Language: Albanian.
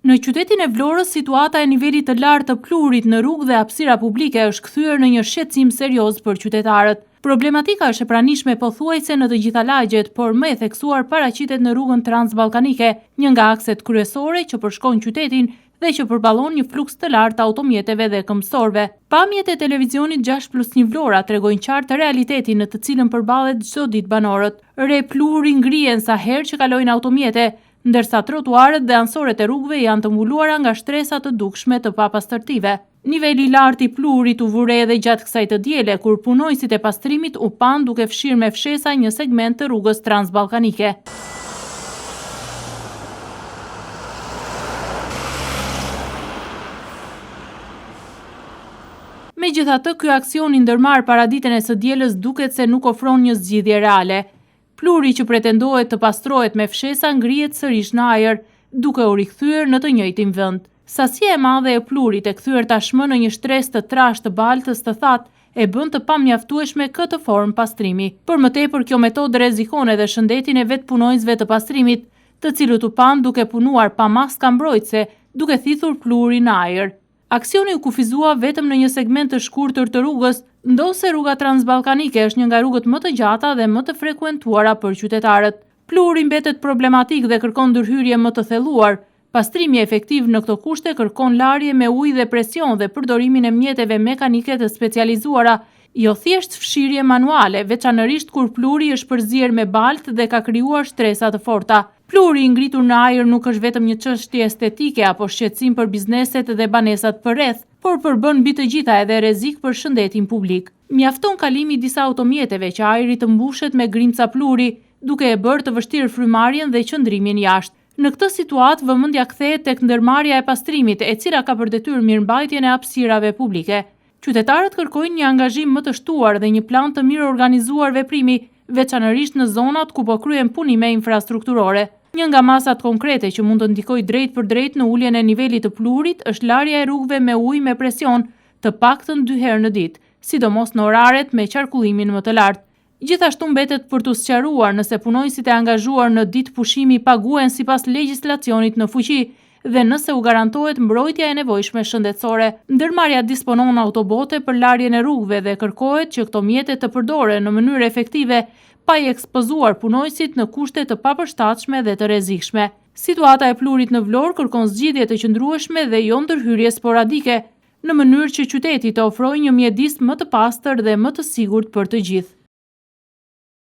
Në qytetin e Vlorës, situata e nivelit të lartë të pluhurit në rrugë dhe hapësira publike është kthyer në një shqetësim serioz për qytetarët. Problematika është e pranishme pothuajse në të gjitha lagjet, por më e theksuar paraqitet në rrugën transballkanike, një nga akset kryesore që përshkojnë qytetin dhe që përballon një fluks të lartë automjeteve dhe këmbësorëve. Pamjet e televizionit 6+1 Vlora tregojnë qartë realitetin në të cilën përballet çdo ditë banorët. Re pluhuri ngrihen sa herë që kalojnë automjete, ndërsa trotuarët dhe ansoret e rrugëve janë të mbuluara nga shtresa të dukshme të papastërtive. Niveli i lartë i pluhurit u vure edhe gjatë kësaj të diele, kur punojësit e pastrimit u pan duke fshirë me fshesa një segment të rrugës transballkanike. Megjithatë, ky aksion i ndërmarrë para ditën e së dielës duket se nuk ofron një zgjidhje reale. Pluhuri që pretendohet të pastrohet me fshesa ngrihet sërish në ajër, duke u rikthyer në të njëjtin vend. Sasia e madhe e pluhurit e kthyer tashmë në një shtresë të trashë të baltës të thatë e bën të pamjaftueshme këtë formë pastrimi. Për më tepër, kjo metodë rrezikon edhe shëndetin e vetpunonjësve të pastrimit, të cilët u pan duke punuar pa maska mbrojtëse, duke thithur pluhurin në ajër. Aksioni u kufizua vetëm në një segment të shkurtër të rrugës, ndosë rruga transballkanike është një nga rrugët më të gjata dhe më të frekuentuara për qytetarët. Pluhuri mbetet problematik dhe kërkon ndërhyrje më të thelluar. Pastrimi efektiv në këto kushte kërkon larje me ujë dhe presion dhe përdorimin e mjeteve mekanike të specializuara, jo thjesht fshirje manuale, veçanërisht kur pluhuri është përzier me baltë dhe ka krijuar shtresa të forta. Pluhuri i ngritur në ajër nuk është vetëm një çështje estetike apo shqetësim për bizneset dhe banesat përreth, por përbën mbi të gjitha edhe rrezik për shëndetin publik. Mjafton kalimi i disa automjeteve që ajri të mbushet me grimca pluhuri, duke e bërë të vështirë frymarrjen dhe qëndrimin jashtë. Në këtë situatë, vëmendja kthehet tek ndërmarrja e pastrimit, e cila ka për detyrë mirëmbajtjen e hapësirave publike. Qytetarët kërkojnë një angazhim më të shtuar dhe një plan të mirë organizuar veprimi, veçanërisht në zonat ku po kryen punime infrastrukturore. Një nga masat konkrete që mund të ndikojë drejt për drejt në uljen e nivelit të pluhurit është larja e rrugëve me ujë me presion, të paktën 2 herë në ditë, sidomos në oraret me qarkullimin më të lartë. Gjithashtu mbetet për të sqaruar nëse punojësit e angazhuar në ditë pushimi paguhen sipas legjislacionit në fuqi dhe nëse u garantohet mbrojtja e nevojshme shëndetësore. Ndërmarrja disponon autobote për larjen e rrugëve dhe kërkohet që këto mjete të përdoren në mënyrë efektive, pa i ekspozuar punojësit në kushte të papërshtatshme dhe të rrezikshme. Situata e pluhurit në Vlorë kërkon zgjidhje të qëndrueshme dhe jo ndërhyrje sporadike, në mënyrë që qyteti të ofrojë një mjedis më të pastër dhe më të sigurt për të gjithë.